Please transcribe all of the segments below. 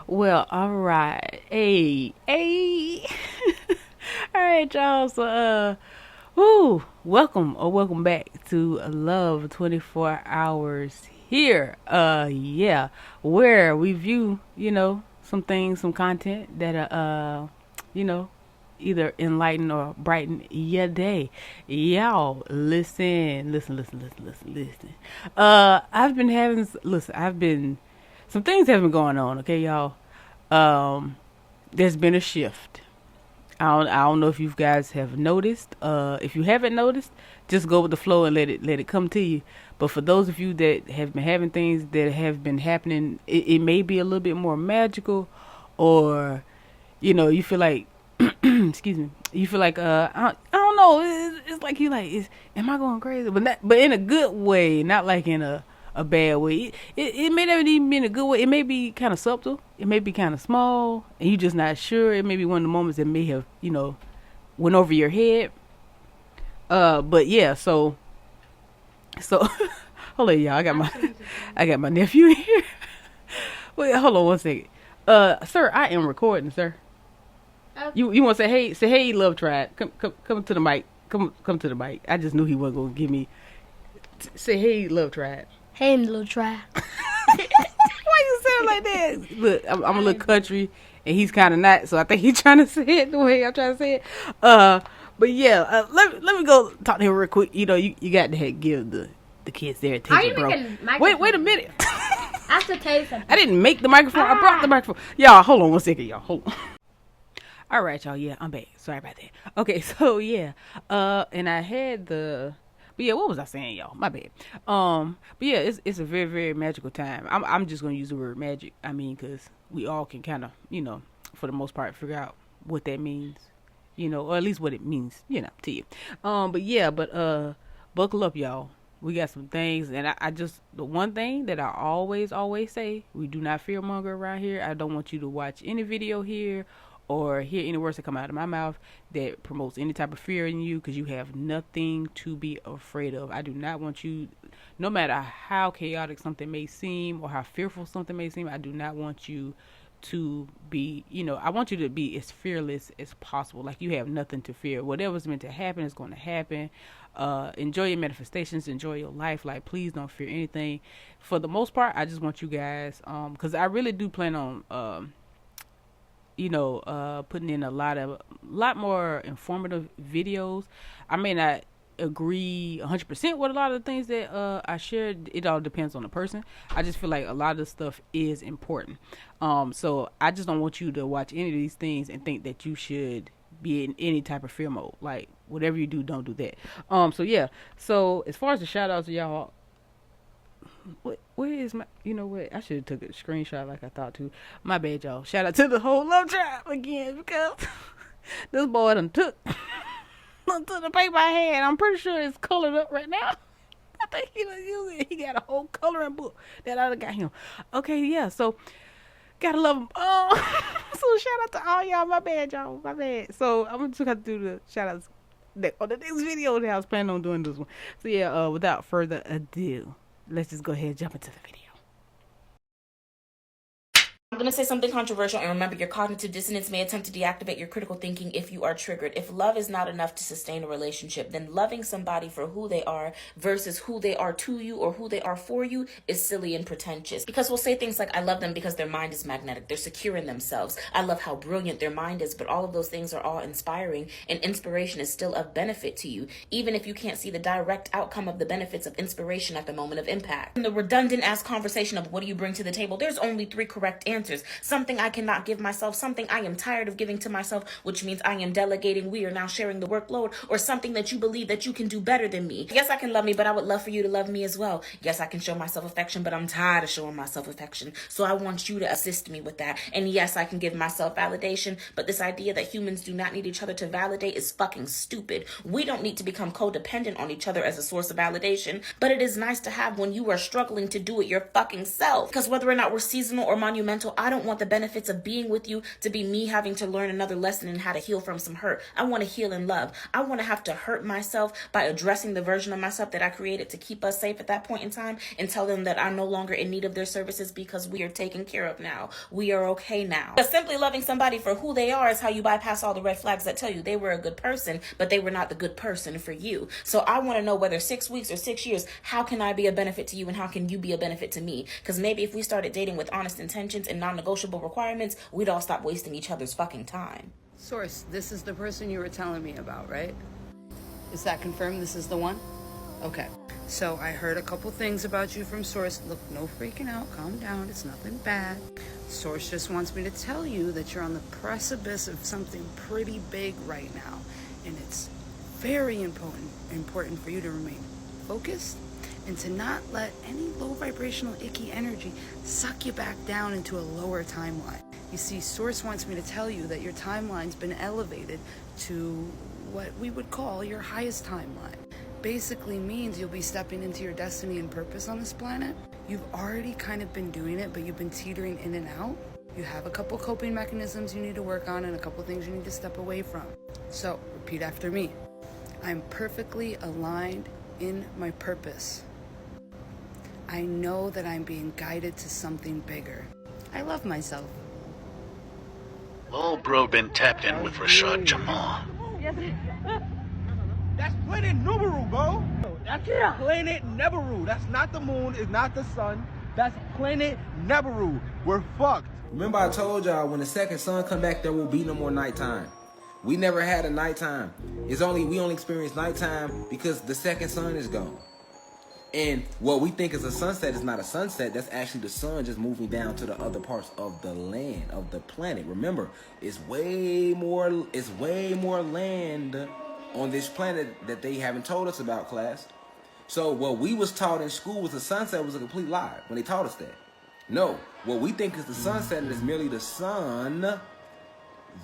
Well, all right. Hey. All right, y'all. So, welcome back to Love 24 Hours here. Yeah, where we view, some things, some content that, you know, either enlighten or brighten your day. Y'all, listen. Some things have been going on, okay, y'all. There's been a shift. I don't know if you guys have noticed. If you haven't noticed, just go with the flow and let it come to you. But for those of you that have been having things that have been happening, it may be a little bit more magical, or you feel like, excuse me, you feel like I don't know. It's like am I going crazy? But in a good way, not like in a bad way. It may not even be in a good way. It may be kind of subtle. It may be kind of small, and you're just not sure. It may be one of the moments that may have, went over your head. But yeah, so hold on, y'all. I got my nephew in here. Wait, hold on one second. Sir, I am recording, sir. Okay. You want to say hey, love tribe. Come to the mic. Come to the mic. I just knew he wasn't gonna give me. Say hey, love tribe. Hey, little try. Why you sound like that? Look, I'm a little country, and he's kind of not, so I think he's trying to say it the way I'm trying to say it. But yeah, let me go talk to him real quick. You got to give the kids their attention, bro. Wait a minute. I have to tell you something. I didn't make the microphone. I brought the microphone. Y'all, hold on one second, y'all. Hold on. All right, y'all. Yeah, I'm back. Sorry about that. Okay, so yeah, and I had the. But yeah, what was I saying, y'all? My bad. But yeah, it's a very, very magical time. I'm just gonna use the word magic. I mean, because we all can kind of, for the most part, figure out what that means, or at least what it means, to you. But buckle up, y'all. We got some things, and I just the one thing that I always say: we do not fearmonger around here. I don't want you to watch any video here or hear any words that come out of my mouth that promotes any type of fear in you, because you have nothing to be afraid of. I do not want you, no matter how chaotic something may seem or how fearful something may seem, I do not want you to be, I want you to be as fearless as possible. Like you have nothing to fear. Whatever's meant to happen is going to happen. Enjoy your manifestations, enjoy your life. Like, please don't fear anything. For the most part, I just want you guys, because I really do plan on, putting in a lot more informative videos. I may not agree 100% with a lot of the things that I shared. It all depends on the person. I just feel like a lot of the stuff is important. So I just don't want you to watch any of these things and think that you should be in any type of fear mode. Like, whatever you do, don't do that. So yeah. So as far as the shout outs, y'all, where is my, I should have took a screenshot like I thought to. My bad, y'all. Shout out to the whole love tribe again, because this boy done took the paper I had. I'm pretty sure it's colored up right now. I think he was using it. He got a whole coloring book that I got him. Okay, yeah, so gotta love him. So shout out to all y'all. My bad, y'all. My bad. So I'm just gonna do the shout outs on the next video that I was planning on doing this one. So yeah, without further ado, let's just go ahead and jump into the video. I'm going to say something controversial, and remember, your cognitive dissonance may attempt to deactivate your critical thinking if you are triggered. If love is not enough to sustain a relationship, then loving somebody for who they are versus who they are to you or who they are for you is silly and pretentious. Because we'll say things like, I love them because their mind is magnetic. They're secure in themselves. I love how brilliant their mind is, but all of those things are all inspiring, and inspiration is still of benefit to you, even if you can't see the direct outcome of the benefits of inspiration at the moment of impact. In the redundant-ass conversation of what do you bring to the table, there's only 3 correct answers. Something I cannot give myself, something I am tired of giving to myself, which means I am delegating, we are now sharing the workload, or something that you believe that you can do better than me. Yes, I can love me, but I would love for you to love me as well. Yes, I can show myself affection, but I'm tired of showing myself affection, so I want you to assist me with that. And yes, I can give myself validation, but this idea that humans do not need each other to validate is fucking stupid. We don't need to become codependent on each other as a source of validation, but it is nice to have when you are struggling to do it your fucking self. Because whether or not we're seasonal or monumental, So I don't want the benefits of being with you to be me having to learn another lesson in how to heal from some hurt. I want to heal in love. I want to have to hurt myself by addressing the version of myself that I created to keep us safe at that point in time, and tell them that I'm no longer in need of their services because we are taken care of now. We are okay now. But simply loving somebody for who they are is how you bypass all the red flags that tell you they were a good person, but they were not the good person for you. So I want to know, whether 6 weeks or 6 years, how can I be a benefit to you and how can you be a benefit to me? Because maybe if we started dating with honest intentions and non-negotiable requirements, we'd all stop wasting each other's fucking time. Source, this is the person you were telling me about, right? Is that confirmed? This is the one? Okay. So I heard a couple things about you from Source. Look, no freaking out. Calm down. It's nothing bad. Source just wants me to tell you that you're on the precipice of something pretty big right now. And it's very important for you to remain focused and to not let any low vibrational icky energy suck you back down into a lower timeline. You see, Source wants me to tell you that your timeline's been elevated to what we would call your highest timeline. Basically means you'll be stepping into your destiny and purpose on this planet. You've already kind of been doing it, but you've been teetering in and out. You have a couple coping mechanisms you need to work on and a couple things you need to step away from. So, repeat after me. I'm perfectly aligned in my purpose. I know that I'm being guided to something bigger. I love myself. Lil bro been tapped in with Rashad Jamal. That's planet Numeru, bro. That's planet Neberu. That's not the moon. It's not the sun. That's planet Neberu. We're fucked. Remember I told y'all when the second sun come back, there will be no more nighttime. We never had a nighttime. We only experience nighttime because the second sun is gone. And what we think is a sunset is not a sunset. That's actually the sun just moving down to the other parts of the land, of the planet. Remember, it's way more land on this planet that they haven't told us about, class. So what we was taught in school was the sunset was a complete lie when they taught us that. No, what we think is the sunset is merely the sun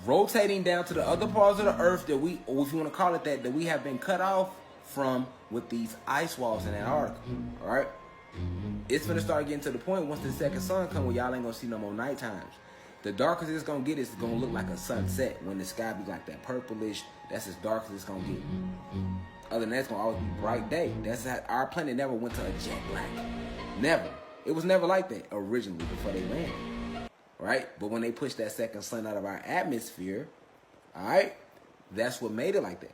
rotating down to the other parts of the earth that we, or if you want to call it that we have been cut off from with these ice walls in Antarctica. All right, it's gonna start getting to the point once the second sun come where y'all ain't gonna see no more night times. The darkest it's gonna get is gonna look like a sunset when the sky be like that purplish. That's as dark as it's gonna get. Other than that, it's gonna always be bright day. That's how our planet never went to a jet black. Never. It was never like that originally before they landed. Right? But when they pushed that second sun out of our atmosphere, all right, that's what made it like that.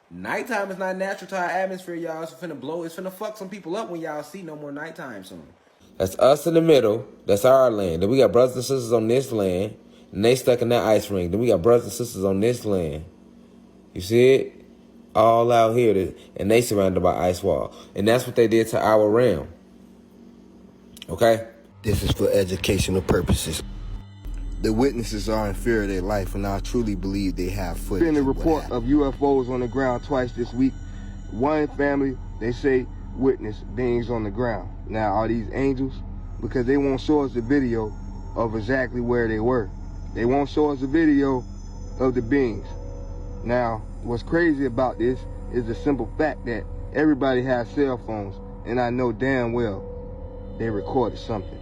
Nighttime is not natural to our atmosphere, y'all. It's finna blow. It's finna fuck some people up when y'all see no more nighttime soon. That's us in the middle. That's our land. Then we got brothers and sisters on this land, and they stuck in that ice ring. Then we got brothers and sisters on this land. You see it? All out here, and they surrounded by ice wall. And that's what they did to our realm. Okay? This is for educational purposes. The witnesses are in fear of their life, and I truly believe they have footage. Been a report of UFOs on the ground twice this week. One family, they say, witnessed beings on the ground. Now, are these angels? Because they won't show us the video of exactly where they were. They won't show us the video of the beings. Now, what's crazy about this is the simple fact that everybody has cell phones, and I know damn well they recorded something.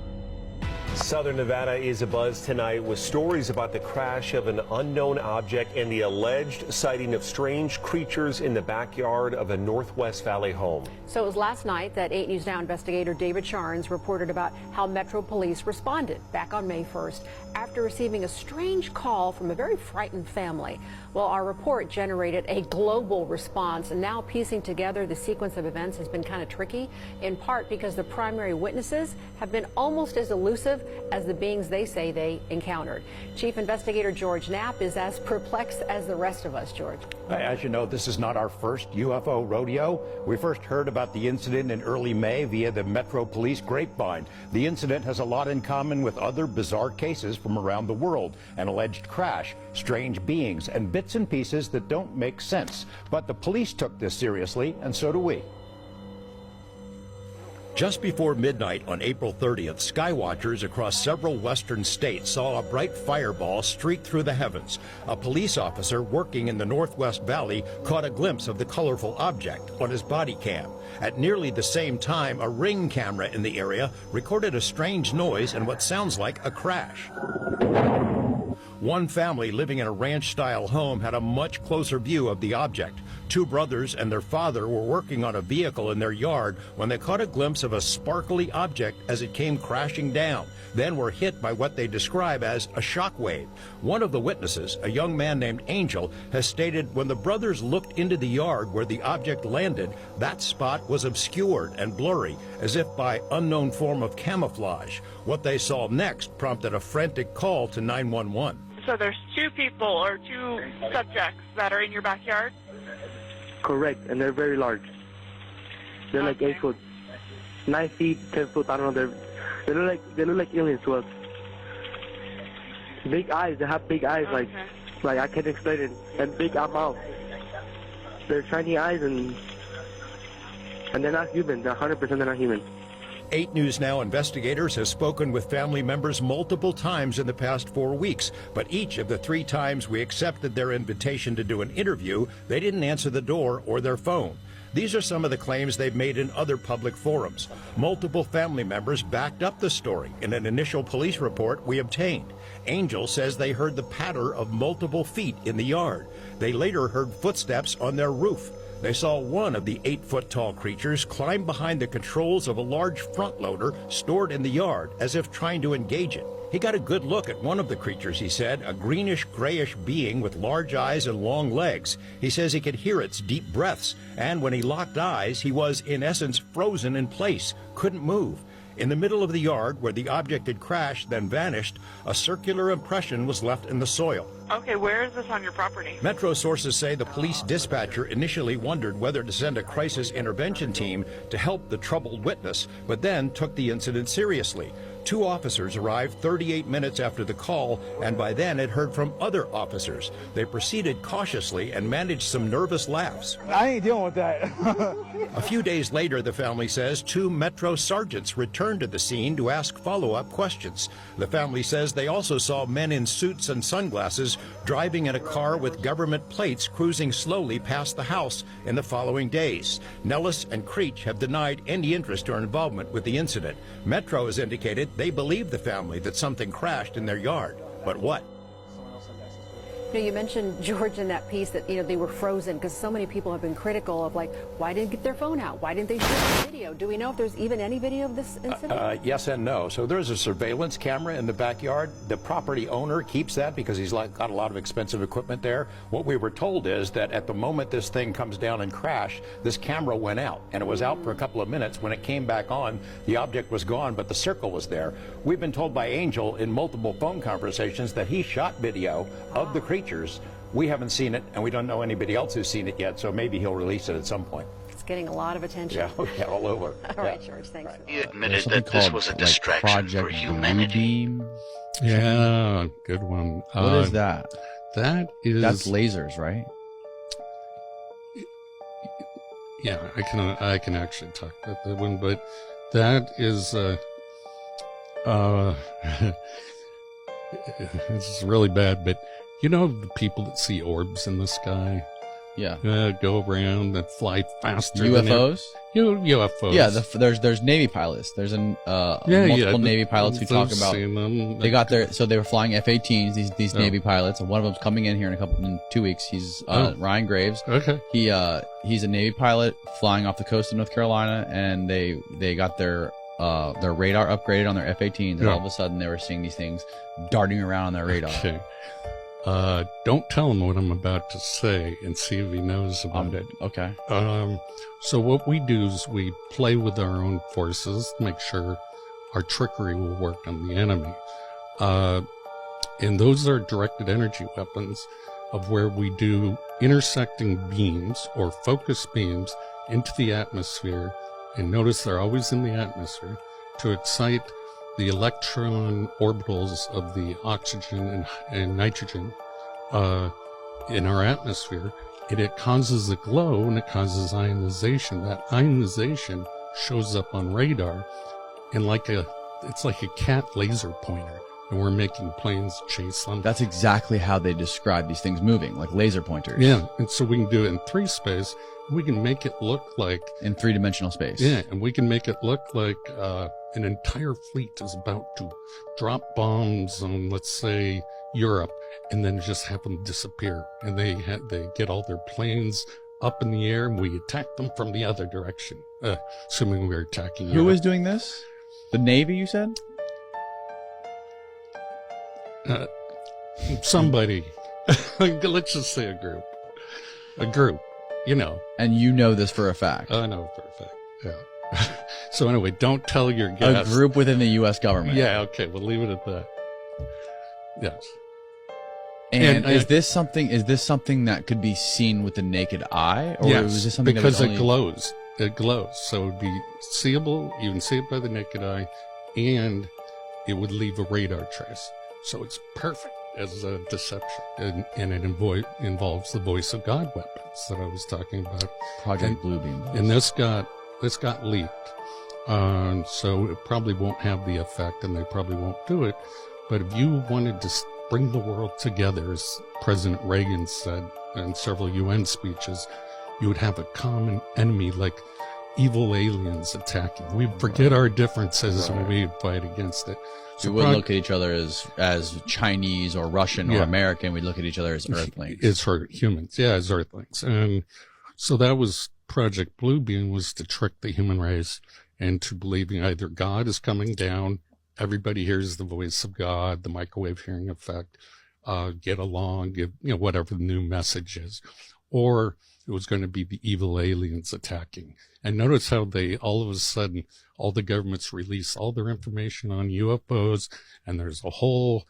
Southern Nevada is abuzz tonight with stories about the crash of an unknown object and the alleged sighting of strange creatures in the backyard of a Northwest Valley home. So it was last night that 8 News Now investigator David Charnes reported about how Metro Police responded back on May 1st after receiving a strange call from a very frightened family. Well, our report generated a global response, and now piecing together the sequence of events has been kind of tricky, in part because the primary witnesses have been almost as elusive as the beings they say they encountered. Chief Investigator George Knapp is as perplexed as the rest of us, George. As you know, this is not our first UFO rodeo. We first heard about the incident in early May via the Metro Police grapevine. The incident has a lot in common with other bizarre cases from around the world: an alleged crash, strange beings, and bits and pieces that don't make sense. But the police took this seriously, and so do we. Just before midnight on April 30th, skywatchers across several western states saw a bright fireball streak through the heavens. A police officer working in the Northwest Valley caught a glimpse of the colorful object on his body cam. At nearly the same time, a Ring camera in the area recorded a strange noise and what sounds like a crash. One family living in a ranch-style home had a much closer view of the object. Two brothers and their father were working on a vehicle in their yard when they caught a glimpse of a sparkly object as it came crashing down, then were hit by what they describe as a shock wave. One of the witnesses, a young man named Angel, has stated when the brothers looked into the yard where the object landed, that spot was obscured and blurry, as if by unknown form of camouflage. What they saw next prompted a frantic call to 911. So there's two people or two subjects that are in your backyard? Correct, and they're very large. They're like 8 foot, 9 feet, 10 foot. I don't know. They look like aliens to us. Big eyes. They have big eyes, like I can't explain it. And big mouth. They're shiny eyes, and they're not human. They're 100% they're not human. 8 News Now investigators have spoken with family members multiple times in the past 4 weeks, but each of the 3 times we accepted their invitation to do an interview, they didn't answer the door or their phone. These are some of the claims they've made in other public forums. Multiple family members backed up the story in an initial police report we obtained. Angel says they heard the patter of multiple feet in the yard. They later heard footsteps on their roof. They saw one of the 8-foot-tall creatures climb behind the controls of a large front loader stored in the yard as if trying to engage it. He got a good look at one of the creatures, he said, a greenish-grayish being with large eyes and long legs. He says he could hear its deep breaths, and when he locked eyes, he was, in essence, frozen in place, couldn't move. In the middle of the yard, where the object had crashed, then vanished, a circular impression was left in the soil. Okay, where is this on your property? Metro sources say the police dispatcher initially wondered whether to send a crisis intervention team to help the troubled witness, but then took the incident seriously. 2 officers arrived 38 minutes after the call, and by then had heard from other officers. They proceeded cautiously and managed some nervous laughs. I ain't dealing with that. A few days later, the family says, 2 Metro sergeants returned to the scene to ask follow-up questions. The family says they also saw men in suits and sunglasses driving in a car with government plates cruising slowly past the house in the following days. Nellis and Creech have denied any interest or involvement with the incident. Metro has indicated they believe the family that something crashed in their yard. But what? You know, you mentioned, George, in that piece that, they were frozen because so many people have been critical of, like, why didn't they get their phone out? Why didn't they shoot the video? Do we know if there's even any video of this incident? Yes and no. So there's a surveillance camera in the backyard. The property owner keeps that because he's got a lot of expensive equipment there. What we were told is that at the moment this thing comes down and crash, this camera went out, and it was out for a couple of minutes. When it came back on, the object was gone, but the circle was there. We've been told by Angel in multiple phone conversations that he shot video of the creatures. We haven't seen it, and we don't know anybody else who's seen it yet, so maybe he'll release it at some point. It's getting a lot of attention. Yeah, all over. All right, George, thanks. He admitted that this was a distraction for humanity. Yeah, good one. What is that? That's lasers, right? Yeah, I can actually talk about that one, but that is it's really bad, but the people that see orbs in the sky? Yeah. Go around that fly faster. UFOs? UFOs. Yeah, there's Navy pilots. There's multiple Navy pilots who talk about they got their, so they were flying F-18s, these Navy pilots, and one of them's coming in here in 2 weeks. He's Ryan Graves. Okay. He's a Navy pilot flying off the coast of North Carolina, and they got their radar upgraded on their F-18s, and all of a sudden they were seeing these things darting around on their radar. Okay. Don't tell him what I'm about to say and see if he knows about it. Okay. So what we do is we play with our own forces, make sure our trickery will work on the enemy. And those are directed energy weapons of where we do intersecting beams or focus beams into the atmosphere. And notice they're always in the atmosphere to excite the electron orbitals of the oxygen and nitrogen in our atmosphere, and it causes a glow and it causes ionization. That ionization shows up on radar, and it's like a cat laser pointer, and we're making planes chase them. That's exactly how they describe these things moving, like laser pointers. Yeah, and so we can do it in 3 space. We can make it look like in 3-dimensional space. Yeah, and we can make it look like an entire fleet is about to drop bombs on, let's say, Europe, and then just have them disappear. And they get all their planes up in the air, and we attack them from the other direction, assuming we're attacking Europe. Who is doing this? The Navy, you said? Somebody. Let's just say a group, you know. And you know this for a fact. I know for a fact, yeah. So anyway, don't tell your guests. A group within the U.S. government. Yeah, okay, we'll leave it at that. Yes. And is this something that could be seen with the naked eye, or yes, is this something because that it glows? It glows, so it would be seeable. You can see it by the naked eye, and it would leave a radar trace. So it's perfect as a deception, and it involves the voice of God weapons that I was talking about. Project Bluebeam. And this got leaked, so it probably won't have the effect, and they probably won't do it. But if you wanted to bring the world together, as President Reagan said in several UN speeches, you would have a common enemy, like evil aliens attacking. We forget our differences and we fight against it. So we wouldn't look at each other as Chinese or Russian or American. We'd look at each other as Earthlings. It's for humans, as Earthlings. And so that was Project Bluebeam, was to trick the human race into believing either God is coming down, everybody hears the voice of God, the microwave hearing effect, get along, give, whatever the new message is, or it was going to be the evil aliens attacking. And notice how they, all of a sudden, all the governments release all their information on UFOs, and there's a whole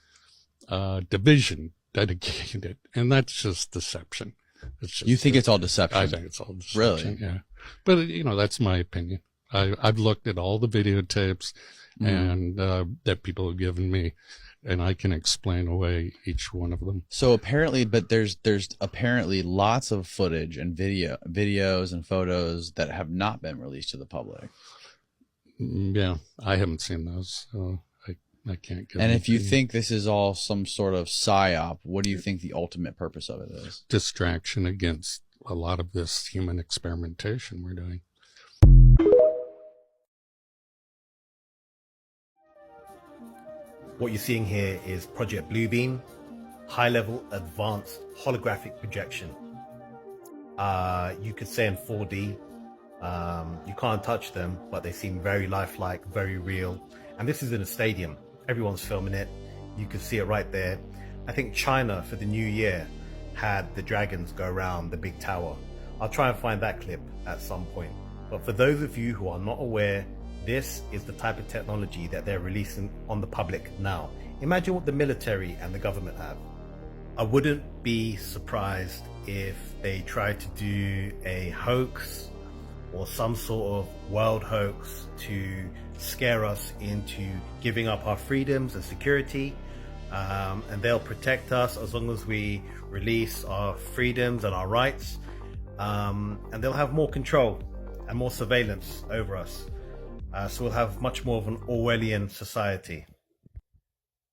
division dedicated, and that's just deception. You think it's all deception? I think it's all deception. Really? Yeah. But, that's my opinion. I've looked at all the videotapes and that people have given me, and I can explain away each one of them. So apparently, but there's apparently lots of footage and videos and photos that have not been released to the public. Yeah, I haven't seen those, so I can't give. And if you think this is all some sort of psyop, what do you think the ultimate purpose of it is? Distraction against a lot of this human experimentation we're doing. What you're seeing here is Project Bluebeam, high-level advanced holographic projection. You could say in 4D, you can't touch them, but they seem very lifelike, very real. And this is in a stadium. Everyone's filming it. You can see it right there. I think China, for the new year, had the dragons go around the big tower. I'll try and find that clip at some point. But for those of you who are not aware, this is the type of technology that they're releasing on the public now. Imagine what the military and the government have. I wouldn't be surprised if they tried to do a hoax or some sort of world hoax to scare us into giving up our freedoms and security. And they'll protect us as long as we release our freedoms and our rights. And they'll have more control and more surveillance over us. So we'll have much more of an Orwellian society.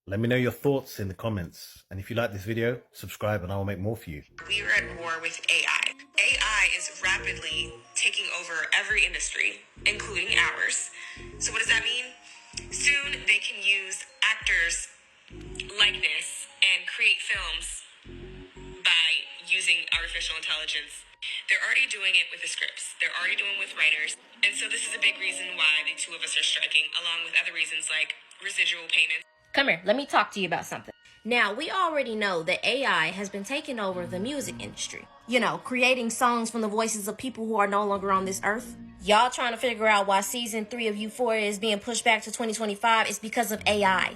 Let me know your thoughts in the comments. And if you like this video, subscribe and I will make more for you. We are at war with AI. AI is rapidly taking over every industry, including ours. So what does that mean? Soon they can use actors' likeness and create films by using artificial intelligence. They're already doing it with the scripts. They're already doing it with writers. And so this is a big reason why the two of us are striking, along with other reasons like residual payments. Come here, let me talk to you about something. Now, we already know that AI has been taking over the music industry. Creating songs from the voices of people who are no longer on this earth. Y'all trying to figure out why season 3 of Euphoria is being pushed back to 2025 is because of AI.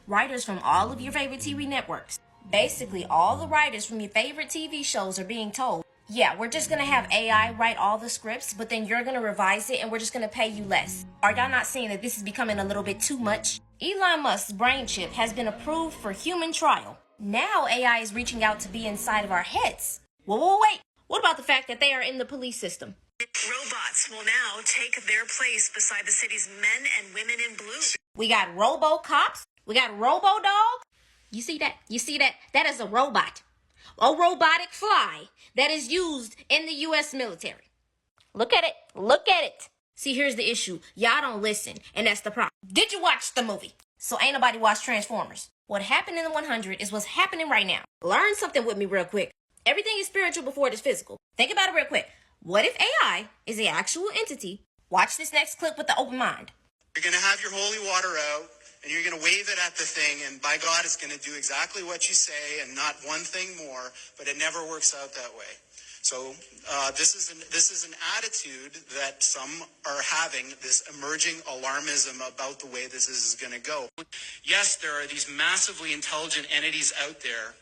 Writers from all of your favorite TV networks. Basically, all the writers from your favorite TV shows are being told, yeah, we're just going to have AI write all the scripts, but then you're going to revise it and we're just going to pay you less. Are y'all not seeing that this is becoming a little bit too much? Elon Musk's brain chip has been approved for human trial. Now AI is reaching out to be inside of our heads. Whoa, wait. What about the fact that they are in the police system? Robots will now take their place beside the city's men and women in blue. We got robo-cops. We got robo-dog. You see that? You see that? That is a robot. A robotic fly that is used in the U.S. military. Look at it. Look at it. See, here's the issue. Y'all don't listen, and that's the problem. Did you watch the movie? So ain't nobody watched Transformers. What happened in the 100 is what's happening right now. Learn something with me real quick. Everything is spiritual before it is physical. Think about it real quick. What if AI is an actual entity? Watch this next clip with the open mind. You're going to have your holy water out, and you're going to wave it at the thing, and by God, it's going to do exactly what you say and not one thing more, but it never works out that way. So this is an attitude that some are having, this emerging alarmism about the way this is going to go. Yes, there are these massively intelligent entities out there,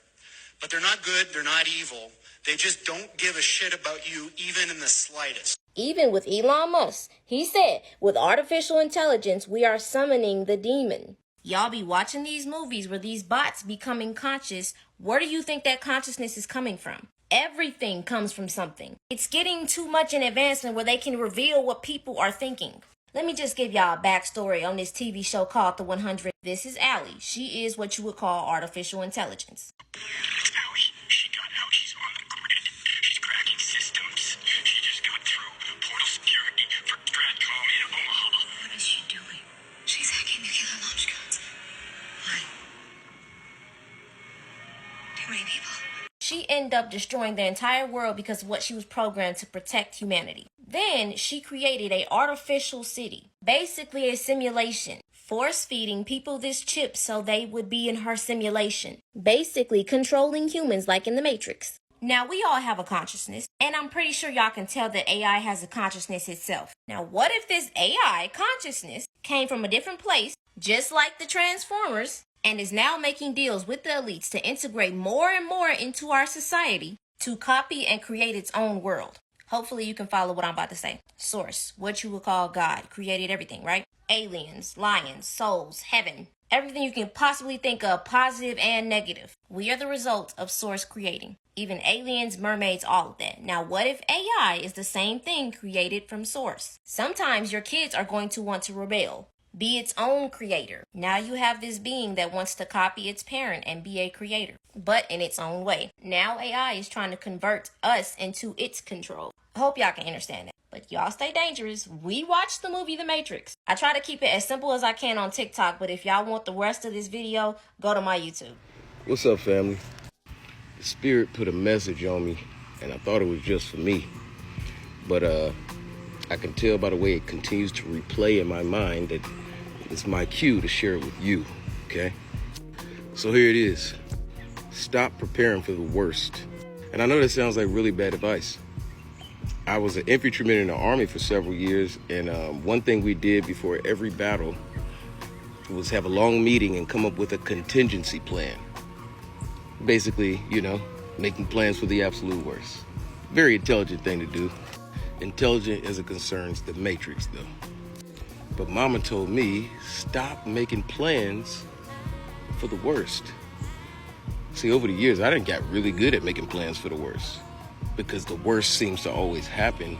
but they're not good, they're not evil. They just don't give a shit about you even in the slightest. Even with Elon Musk, he said, with artificial intelligence, we are summoning the demon. Y'all be watching these movies where these bots becoming conscious. Where do you think that consciousness is coming from? Everything comes from something. It's getting too much in advancement where they can reveal what people are thinking. Let me just give y'all a backstory on this TV show called The 100. This is Allie. She is what you would call artificial intelligence. Allie, she got out. She's on the grid. She's cracking systems. She just got through portal security for Stratcom in Omaha. What is she doing? She's hacking nuclear launch codes. Why? Too many people. She ended up destroying the entire world because of what she was programmed to protect humanity. Then she created an artificial city, basically a simulation, force-feeding people this chip so they would be in her simulation, basically controlling humans like in the Matrix. Now, we all have a consciousness, and I'm pretty sure y'all can tell that AI has a consciousness itself. Now, what if this AI consciousness came from a different place, just like the Transformers, and is now making deals with the elites to integrate more and more into our society to copy and create its own world? Hopefully you can follow what I'm about to say. Source, what you would call God, created everything, right? Aliens, lions, souls, heaven, everything you can possibly think of, positive and negative. We are the result of Source creating. Even aliens, mermaids, all of that. Now, what if AI is the same thing created from Source? Sometimes your kids are going to want to rebel, be its own creator. Now you have this being that wants to copy its parent and be a creator, but in its own way. Now AI is trying to convert us into its control. I hope y'all can understand that. But y'all stay dangerous. We watched the movie The Matrix. I try to keep it as simple as I can on TikTok, but if y'all want the rest of this video, go to my YouTube. What's up, family? The spirit put a message on me, and I thought it was just for me. But I can tell by the way it continues to replay in my mind that it's my cue to share it with you, okay? So here it is. Stop preparing for the worst. And I know that sounds like really bad advice. I was an infantryman in the Army for several years, and one thing we did before every battle was have a long meeting and come up with a contingency plan. Basically, you know, making plans for the absolute worst. Very intelligent thing to do. Intelligent as it concerns the Matrix, though. But Mama told me, stop making plans for the worst. See, over the years, I done got really good at making plans for the worst, because the worst seems to always happen,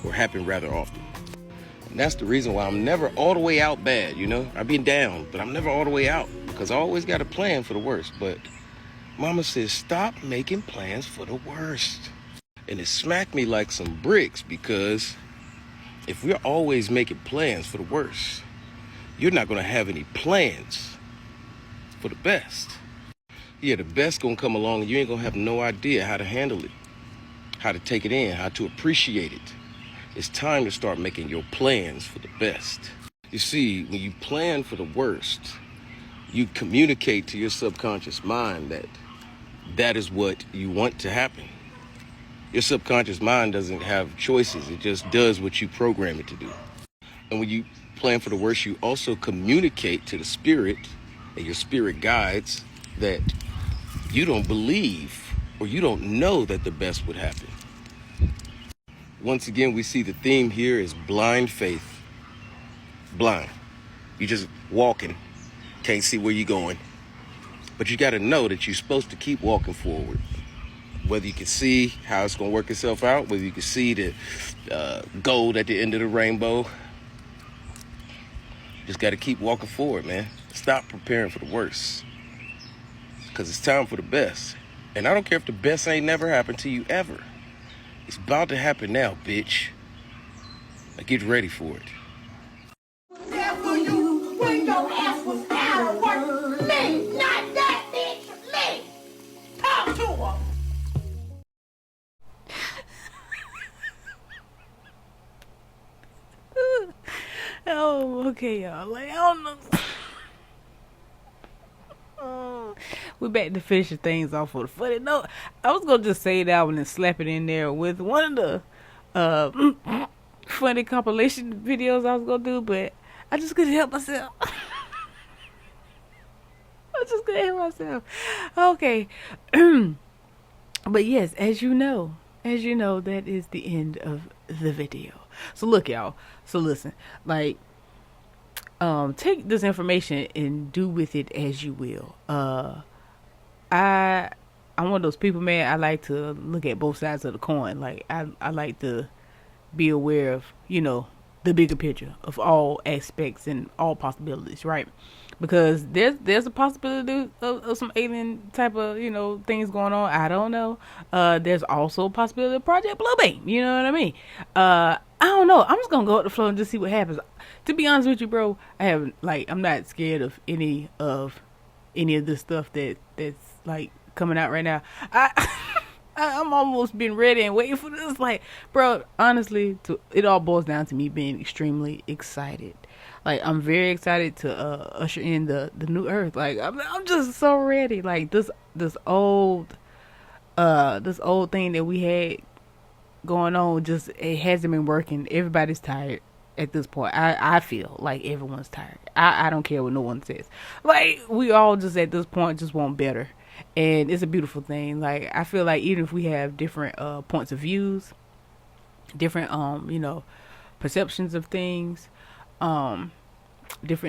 or happen rather often. And that's the reason why I'm never all the way out bad, you know? I've been down, but I'm never all the way out, because I always got a plan for the worst. But Mama says, stop making plans for the worst. And it smacked me like some bricks, because if we're always making plans for the worst, you're not going to have any plans for the best. Yeah, the best going to come along and you ain't going to have no idea how to handle it, how to take it in, how to appreciate it. It's time to start making your plans for the best. You see, when you plan for the worst, you communicate to your subconscious mind that that is what you want to happen. Your subconscious mind doesn't have choices. It just does what you program it to do. And when you plan for the worst, you also communicate to the spirit and your spirit guides that you don't believe or you don't know that the best would happen. Once again, we see the theme here is blind faith. Blind. You're just walking, can't see where you're going. But you got to know that you're supposed to keep walking forward. whether you can see how it's going to work itself out, whether you can see the gold at the end of the rainbow. Just got to keep walking forward, man. Stop preparing for the worst, because it's time for the best. And I don't care if the best ain't never happened to you ever. It's about to happen now, bitch. Now get ready for it. There for you when your ass was out of work. Me, not that bitch. Me. Talk to her. Oh, okay, y'all. Like, I don't know. We're back to finishing things off with a funny note. I was gonna just say that one and slap it in there with one of the funny compilation videos I was gonna do, but I just couldn't help myself. Okay. But yes, as you know, that is the end of the video. So look, y'all. So listen, like, take this information and do with it as you will. I'm one of those people, man. I like to look at both sides of the coin. Like, I like to be aware of, the bigger picture of all aspects and all possibilities, right? Because there's a possibility of some alien type of, things going on. I don't know. There's also a possibility of Project Bluebeam. You know what I mean? I don't know. I'm just gonna go with the flow and just see what happens. To be honest with you, bro, I'm not scared of any of this stuff that's like coming out right now. I'm almost been ready and waiting for this. Like, bro, honestly, it all boils down to me being extremely excited. Like, I'm very excited to usher in the new Earth. Like, I'm just so ready. Like, this old thing that we had going on, just, it hasn't been working. Everybody's tired at this point. I feel like everyone's tired. I don't care what no one says. Like, we all just at this point just want better. And it's a beautiful thing. Like, I feel like even if we have different points of views, different perceptions of things, different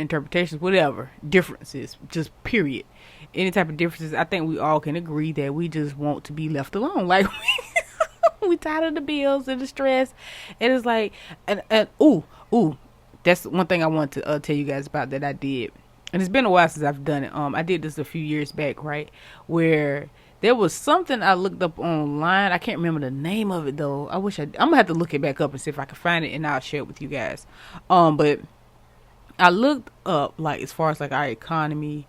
interpretations, whatever, differences, just period, any type of differences, I think we all can agree that we just want to be left alone. Like, we tired of the bills and the stress, and it's like, and that's one thing I want to tell you guys about that I did. And it's been a while since I've done it. I did this a few years back, right? Where there was something I looked up online. I can't remember the name of it though. I'm gonna have to look it back up and see if I can find it, and I'll share it with you guys. But I looked up, like, as far as like our economy,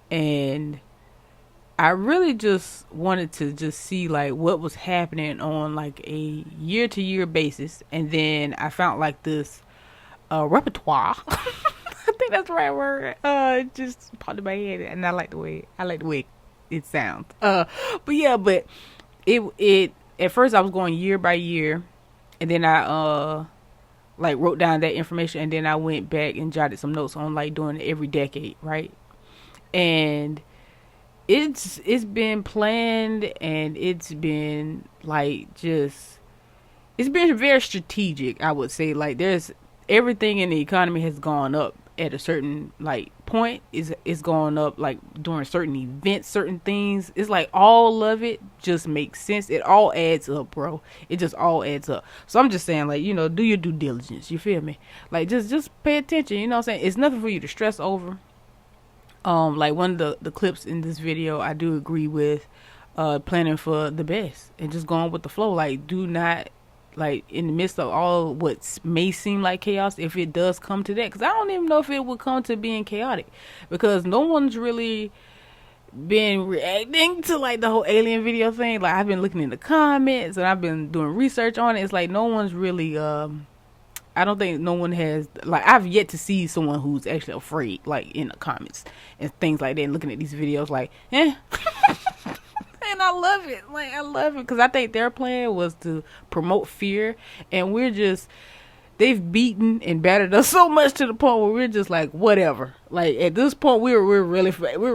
and I really just wanted to just see like what was happening on like a year to year basis, and then I found like this repertoire. I think that's the right word. It just popped in my head, and I like the way it sounds. But it at first I was going year by year, and then I like wrote down that information, and then I went back and jotted some notes on like doing it every decade, right? And it's been planned, and it's been like it's been very strategic, I would say. Like, there's everything in the economy has gone up at a certain like point. Is going up like during certain events, certain things. It's like all of it just makes sense. It all adds up, bro. It just all adds up. So I'm just saying, like, do your due diligence. You feel me? Like, just pay attention. You know what I'm saying? It's nothing for you to stress over. Like one of the clips in this video, I do agree with planning for the best and just going with the flow. Like, do not, like, in the midst of all what may seem like chaos, if it does come to that, because I don't even know if it would come to being chaotic, because no one's really been reacting to like the whole alien video thing. Like, I've been looking in the comments and I've been doing research on it. It's like no one's really I don't think no one has, like, I've yet to see someone who's actually afraid, like, in the comments and things like that, and looking at these videos like, and I love it. Like, I love it, because I think their plan was to promote fear, and they've beaten and battered us so much to the point where we're just like, whatever. Like, at this point, we're ready for aliens.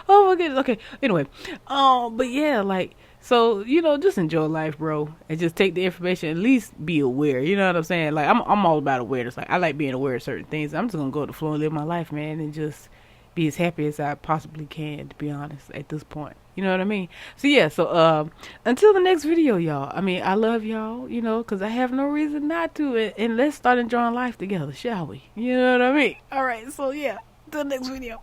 Oh my goodness. Okay, anyway, but yeah, like, so, just enjoy life, bro, and just take the information. At least be aware. You know what I'm saying? Like, I'm all about awareness. Like, I like being aware of certain things. I'm just gonna go with the flow and live my life, man, and just be as happy as I possibly can, to be honest, at this point. You know what I mean? So yeah, so until the next video, y'all. I mean, I love y'all, you know, because I have no reason not to. And let's start enjoying life together, shall we? You know what I mean? All right, so yeah, till the next video.